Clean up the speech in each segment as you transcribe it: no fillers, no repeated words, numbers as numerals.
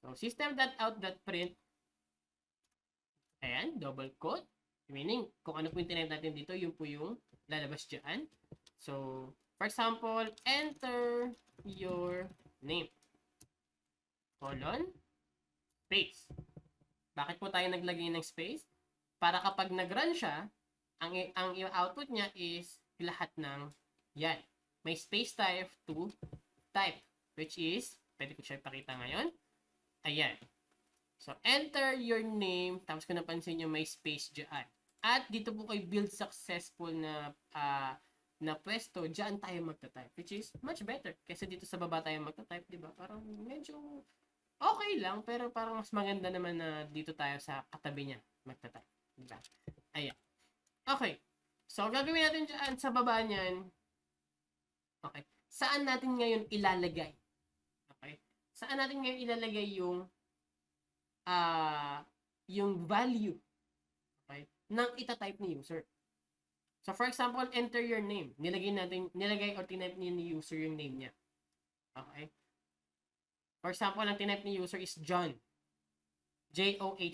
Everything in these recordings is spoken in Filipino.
So, system.out.print, ayan, double quote. Meaning, kung ano po yung tinype natin dito, yun po yung lalabas dyan. So, for example, enter your name. Colon, space. Bakit po tayo naglagay ng space? Para kapag nag-run siya, ang output niya is lahat ng yan. May space type to type, which is, pwede ko siya ipakita ngayon. Ayan. So, enter your name. Tapos kung napansin nyo, may space dyan. At dito po kay build successful na pwesto, dyan tayo magta-type. Which is much better. Kasi dito sa baba tayo magta-type, di ba? Parang medyo okay lang, pero parang mas maganda naman na dito tayo sa katabi niya magta-type. Diba? Ayan. Okay. So, gagawin natin dyan sa baba niyan. Okay. Saan natin ngayon ilalagay? Okay. Saan natin ngayon ilalagay yung value, okay, ng ita-type ni user. So, for example, enter your name. Nilagay or tinype ni user yung name niya. Okay. For example, ang tinype ni user is John. John. Okay.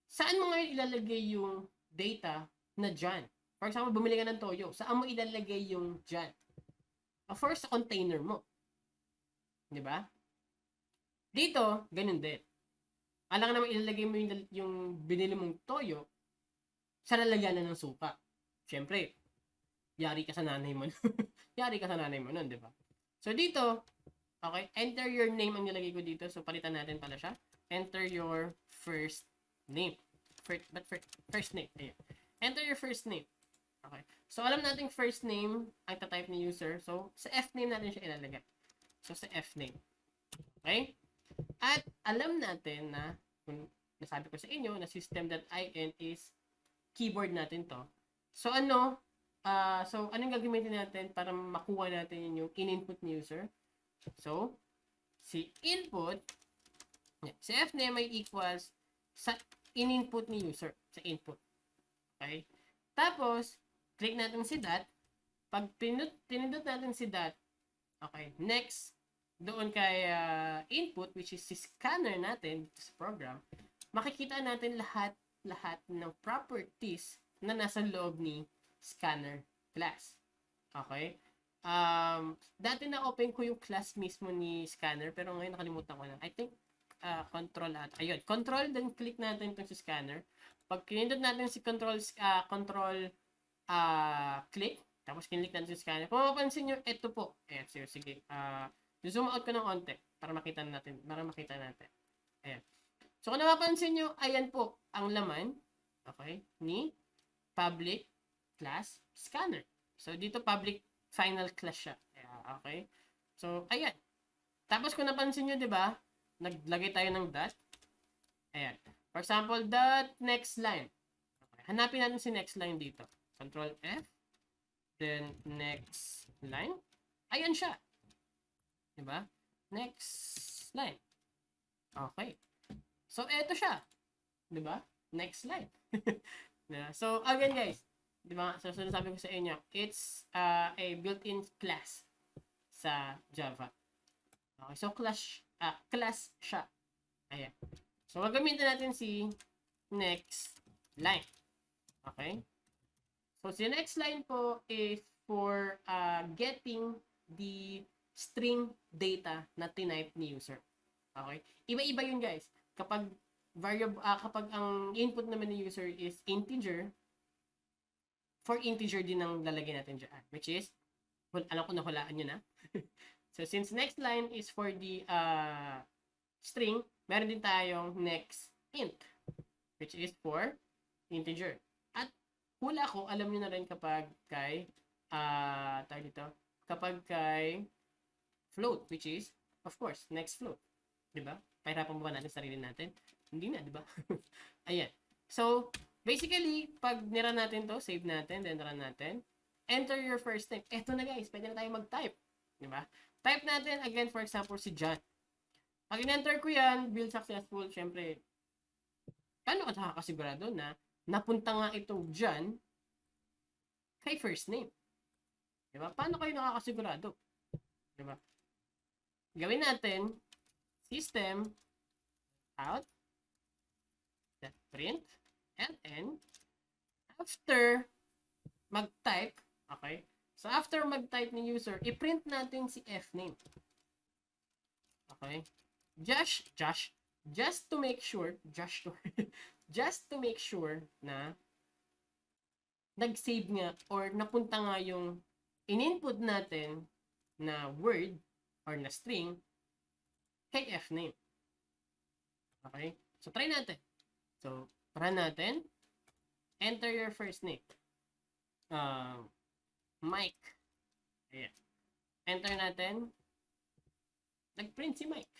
Saan mo ngayon ilalagay yung data na John? For example, bumili ka ng toyo. Saan mo ilalagay yung John? First, sa container mo. Di ba? Dito, ganun din. Alam naman ilalagay mo yung binili mong toyo sa lalagyanan ng suka. Siyempre, yari ka sa nanay mo. Yari ka sa nanay mo nun, di ba? So, dito, okay, enter your name ang nilagay ko dito. So, palitan natin pala siya. Enter your first name. First name. Ayan. Enter your first name. Okay. So, alam natin first name ang tatype ni user. So, sa F name natin siya ilalagay. So, sa F name. Okay? At alam natin na, kung nasabi ko sa inyo, na system.in is keyboard natin to. So, anong gagamitin natin para makuha natin yung in-input ni user? So, si input, si fname ay equals sa in-input ni user, sa input. Okay? Tapos, click natin si that. Pag pinindot natin si that, okay, next, doon kay input, which is si scanner natin sa program, makikita natin lahat ng properties na nasa loob ni scanner class. Okay? Dati na-open ko yung class mismo ni scanner, pero ngayon nakalimutan ko na. I think, control at ayun, control, then click natin itong si scanner. Pag kinindot natin si click, tapos kinlik natin si scanner, kung mapapansin nyo, ito po. Ayan, sige. Zoom out ko ng onte para makita natin. Ayan. So, kung napapansin nyo, ayan po ang laman, okay, ni public class scanner. So, dito public final class siya. Okay? So, ayan. Tapos, kung napansin nyo, di ba, naglagay tayo ng dot. Ayan. For example, dot next line. Okay. Hanapin natin si next line dito. Control F. Then, next line. Ayan siya. Diba? Next line. Okay. So, eto siya. Diba? Next line. Diba? So, again guys, diba? So, sinasabi ko sa inyo, it's a built-in class sa Java. Okay. So, class siya. Ayan. So, gagamitin natin si next line. Okay? So, si next line po is for getting the string data na tinype ni user. Okay? Iba-iba yun guys. Kapag kapag ang input naman ni user is integer, for integer din ang lalagay natin dyan. Which is, alam ko nahulaan nyo na. So, since next line is for the string, meron din tayong next int, which is for integer. At hula ko, alam nyo na rin kapag kay kapag kay float, which is, of course, next float. Diba? Pahirapan ba natin sarili natin? Hindi na, diba? Ayan. So, basically, pag nirun natin to, save natin, then run natin, enter your first name. Eto na guys, pwede na tayo mag-type. Diba? Type natin, again, for example, si John. Pag in-enter ko yan, build successful, syempre, paano ka nakakasigurado na napunta nga itong John kay first name? Diba? Paano kayo nakakasigurado? Diba? Gawin natin system out that print ln after mag-type, okay? So after mag-type ni user, i-print natin si fname. Okay? Just to make sure, just to make sure na nag-save nga or napunta nga yung in-input natin na word or na string kay fname. Okay? So try natin. So run natin. Enter your first name. Mike. Ayan. Enter natin. Nag-print si Mike.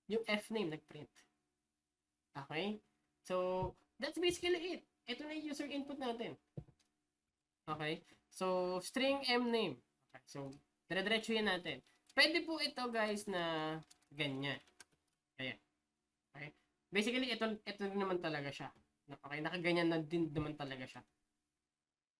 Yung fname nag-print. Okay? So, that's basically it. Ito na yung user input natin. Okay? So, string mname. Okay. So, dire-diretso yan natin. Pwede po ito guys na ganyan. Ayan. Okay? Basically, ito naman talaga siya. Okay? Nakaganyan na din naman talaga siya.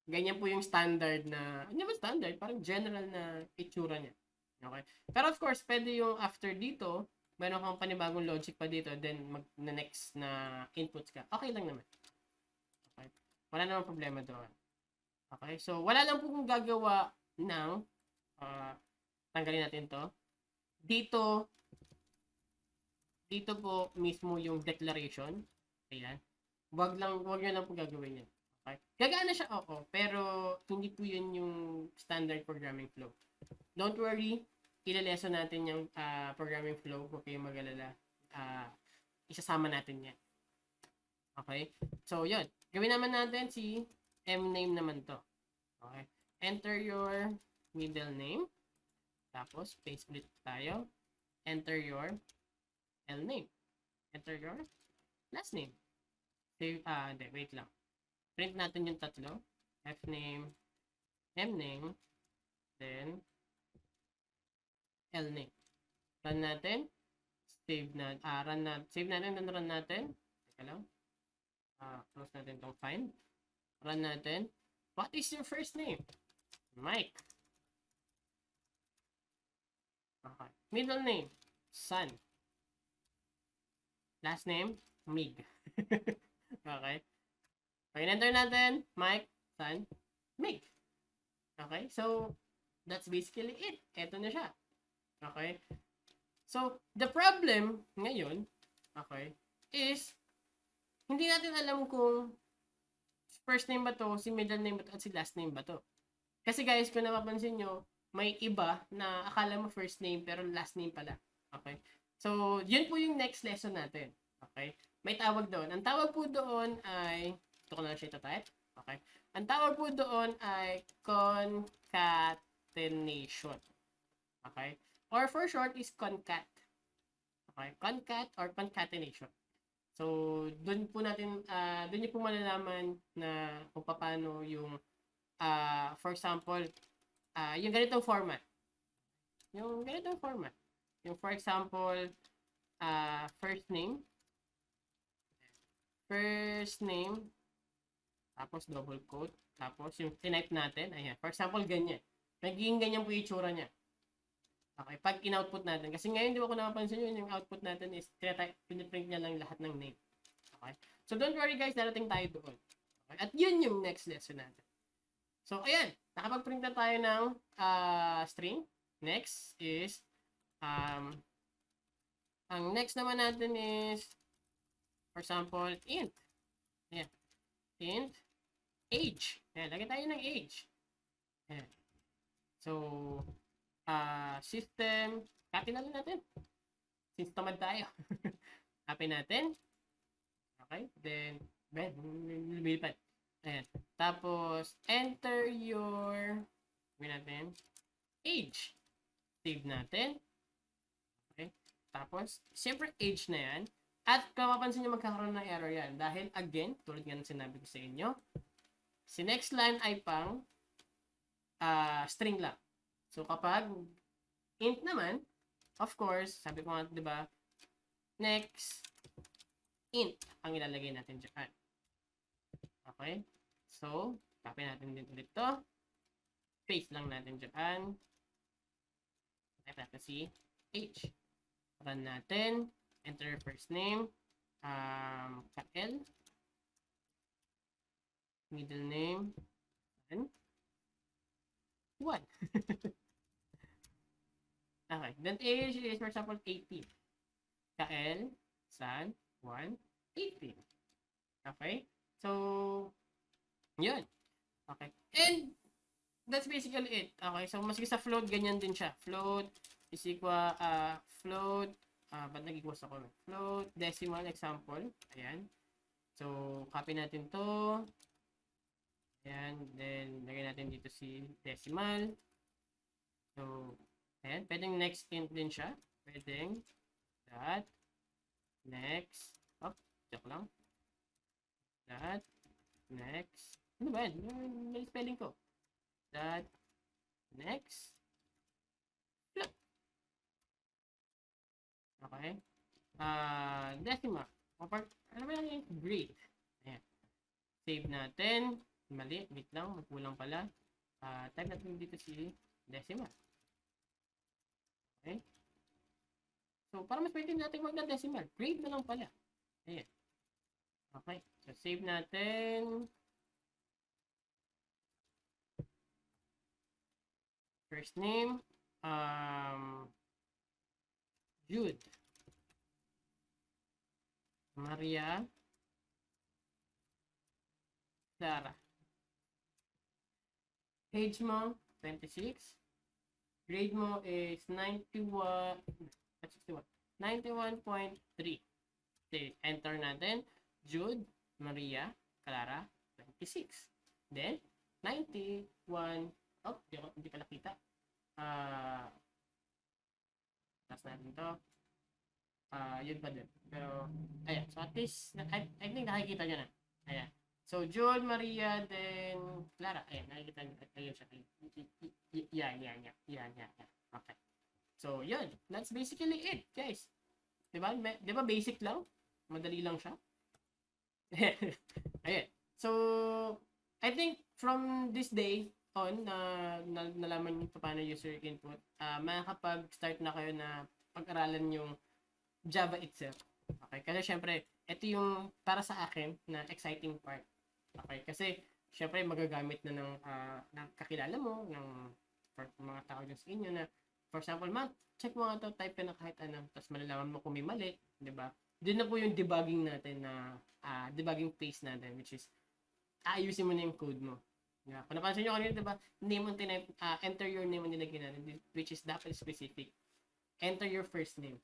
Ganyan po yung standard na, hindi ba standard? Parang general na itsura niya. Okay? Pero of course, pwede yung after dito, meron kang panibagong logic pa dito, then mag-next na inputs ka. Okay lang naman. Okay? Wala namang problema doon. Okay? So, wala lang po kung gagawa ng, tanggalin natin to. Dito po mismo yung declaration. Ayan. Wag nyo lang po gagawin yan. Okay? Gagana siya, oo. Pero, hindi po yun yung standard programming flow. Don't worry, ilaleso natin yung programming flow. Huwag kayong mag-alala. Isasama natin yan. Okay? So, yun. Gawin naman natin si mname naman to. Okay? Enter your middle name. Tapos, space split tayo. Enter your lname. Enter your last name. Save, hindi, wait lang. Print natin yung tatlo. Fname, mname, then lname. Run natin. Save natin, then run natin. Teka lang. Close natin itong find. Run natin. What is your first name? Mike. Okay. Middle name, Sun. Last name, Mig. Okay. Pag enter natin, Mike, Sun, Mig. Okay. So, that's basically it. Ito na siya. Okay? So, the problem ngayon, okay, is hindi natin alam kung first name ba to, si middle name ba to, at si last name ba to. Kasi guys, kung napapansin nyo, may iba na akala mo first name pero last name pala. Okay? So, yun po yung next lesson natin. Okay? May tawag doon. Ang tawag po doon ay, ito ko na siya ito-type. Okay? Ang tawag po doon ay concatenation. Okay? Or for short is concat. Okay? Concat or concatenation. So, doon po natin, doon niyo po malalaman na kung paano yung, for example, yung ganitong format. Yung ganitong format. Yung for example, first name, tapos double quote, tapos yung tinype natin, ayan. For example, ganyan. Nagiging ganyan po yung itsura niya. Okay, pag in-output natin. Kasi ngayon, di ba ko napapansin yun, yung output natin is piniprint niya lang lahat ng name. Okay? So, don't worry guys, darating tayo doon. Okay? At yun yung next lesson natin. So, ayan. Nakapag-print na tayo ng string. Next is, ang next naman natin is, for example, int. Ayan. Int age. Ayan, lagyan tayo ng age. Ayan. So, system, copy na lang natin. Since tamad tayo. Copy natin. Okay. Then, lumilipad. Ayan. Tapos, enter your, natin, age. Save natin. Okay. Tapos, siyempre age na yan. At kung mapapansin nyo, magkakaroon ng error yan. Dahil, again, tulad nga ng sinabi ko sa inyo, si next line ay pang string lang. So, kapag int naman, of course, sabi ko nga, di ba, next int ang ilalagay natin dyan. Okay? So, copy natin din ulit to. Paste lang natin dyan. Type natin si h. Run natin. Enter your first name. Kael. Middle name. 1. Okay. Then age is, for example, 18. Kael, San, 1, 18. Okay? So, yun. Okay. And, that's basically it. Okay? So, maski sa float, ganyan din siya. Float is equal, float, ba't nag-equals ako? Float, decimal, example. Ayan. So, copy natin to. Ayan. Then, lagay natin dito si decimal. So, ayan. Pwedeng next int din siya. Pwedeng that. Next. Oh, joke lang. That. Next. Ano ba yan? May spelling ko. That. Next. Flip. Okay. Decimal. Ano ba yan yung grade? Ayan. Save natin. Mali. Wait lang. Magkulang pala. Type natin dito si decimal. Okay. So, para mas pwede natin mag-decimal. Grade na lang pala. Ayan. Okay. So, save natin. First name. Jude. Maria. Clara. Age mo, 26. Grade mo is 91. 91.3. Okay, enter natin. Jude, Maria, Clara, 26. Then, 91. Oh, hindi pala kita. Tapos natin to. Yun pa din. Pero, ayan. So, at least, I think nakikita nyo na. Ayan. So, Jude, Maria, then Clara. Ayan, nakikita nyo. Ayun siya. Yan. Okay. So, yun. That's basically it, guys. Diba? Diba basic lang? Madali lang siya. Ayan. So, I think from this day on, nalaman nyo paano user input, makakapag-start na kayo na pag-aralan yung Java itself. Okay? Kasi syempre, ito yung para sa akin na exciting part. Okay? Kasi, syempre, magagamit na ng kakilala mo, ng mga tao dyan sa inyo na, for example, check mo nga to, type ka na kahit ano, tapos malalaman mo kung may mali, di ba? Doon na po yung debugging natin na, debugging phase natin, which is, ayusin mo na yung code mo. Yeah. Kung napansin nyo kanina, di ba, name on type, enter your name ang nilagay natin, which is dapat specific. Enter your first name.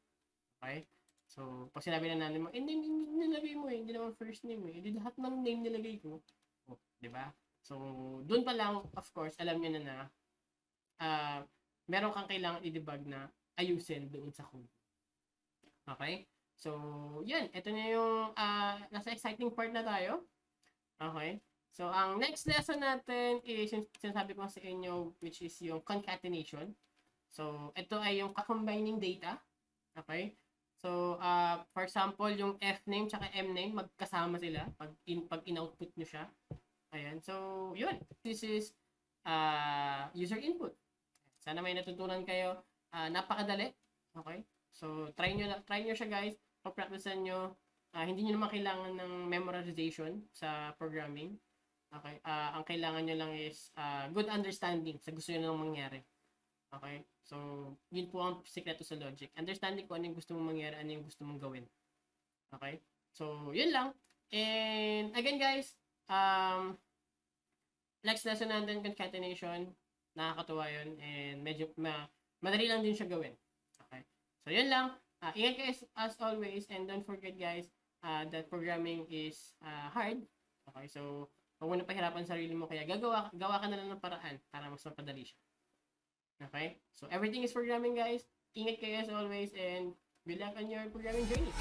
Okay? So, pag sinabi na natin mo, name nilagay mo hindi naman first name Hindi lahat ng name nilagay ko. Oh, di ba? So, doon pa lang, of course, alam nyo na meron kang kailangan i-debug na ayusin doon sa code. Okay? So, yan. Ito na yung nasa exciting part na tayo. Okay? So, ang next lesson natin is yung sinasabi ko sa inyo, which is yung concatenation. So, ito ay yung combining data. Okay? So, for example, yung F name tsaka M name, magkasama sila pag in-output nyo siya. Ayan. So, yun. This is user input. Sana may natutunan kayo. Napakadali. Okay? So, try nyo siya, guys. Pag-practicean nyo. Hindi nyo naman kailangan ng memorization sa programming. Okay? Ang kailangan nyo lang is good understanding sa gusto nyo lang mangyari. Okay? So, yun po ang sikreto sa logic. Understanding kung ano yung gusto mong mangyari, ano yung gusto mong gawin. Okay? So, yun lang. And, again, guys, next lesson natin, concatenation. Nakakatuwa yun. And medyo madali lang din siya gawin. Okay? So, yun lang. Ingat kayo as always. And don't forget, guys, that programming is hard. Okay? So, huwag mo na pahirapan sarili mo. Kaya gawa ka na lang ng paraan para mas mapadali siya. Okay? So, everything is programming, guys. Ingat kayo as always. And good luck on your programming journey.